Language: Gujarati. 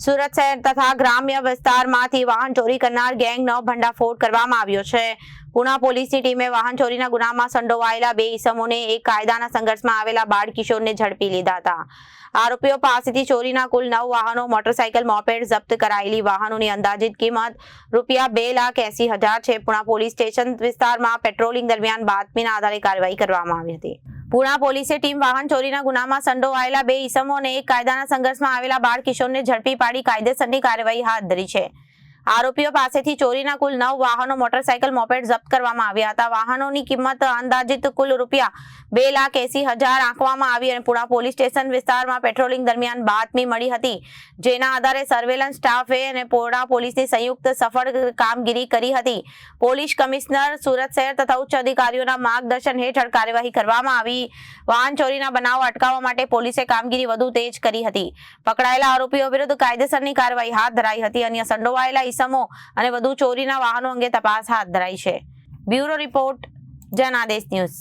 સુરત શહેર તથા ગ્રામ્ય વિસ્તારમાંથી વાહન ચોરી કરનાર ગેંગનો ભંડાફોડ કરવામાં આવ્યો છે। પુણા પોલીસની ટીમે વાહન ચોરીના ગુનામાં સંડોવાયેલા બે ઈસમોને એક કાયદાના સંઘર્ષમાં આવેલા બાળ કિશોરને ઝડપી લીધા હતા। આરોપીઓ પાસેથી ચોરીના કુલ 9 વાહનો, મોટરસાયકલ, મોપેડ જપ્ત કરાયેલી વાહનોની અંદાજિત કિંમત ₹2,80,000 છે। પુણા પોલીસ સ્ટેશન વિસ્તારમાં પેટ્રોલિંગ દરમિયાન બાતમીના આધારે કાર્યવાહી કરવામાં આવી હતી। પુણા પોલીસે ટીમ વાહન ચોરીના ગુનામાં સંડોવાયેલા બે ઈસમોને એક કાયદાના સંઘર્ષમાં આવેલા બાળ કિશોરને ઝડપી પાડી કાયદેસરની કાર્યવાહી હાથ ધરી છે। આરોપીઓ પાસેથી ચોરીના કુલ 9 વાહનો, મોટરસાયકલ, મોપેડ જપ્ત કરવામાં આવ્યા હતા। વાહનોની કિંમત અંદાજિત કુલ ₹2,80,000 આંકવામાં આવી અને પુણા પોલીસ સ્ટેશન વિસ્તારમાં પેટ્રોલિંગ દરમિયાન બાતમી મળી હતી, જેના આધારે સર્વેલન્સ સ્ટાફે અને પુણા પોલીસની સંયુક્ત સફળ કામગીરી કરી હતી। પોલીસ કમિશનર સુરત શહેર તથા ઉચ્ચ અધિકારીઓના માર્ગદર્શન હેઠળ કાર્યવાહી કરવામાં આવી। વાહન ચોરીના બનાવો અટકાવવા માટે પોલીસે કામગીરી વધુ તેજ કરી હતી। પકડાયેલા આરોપીઓ વિરુદ્ધ કાયદેસરની કાર્યવાહી હાથ ધરાઈ હતી। અન્ય સંડોવાયેલા ઈસમો અને વધુ ચોરીના વાહનો અંગે તપાસ હાથ ધરાઈ છે। Bureau report, Janadesh news.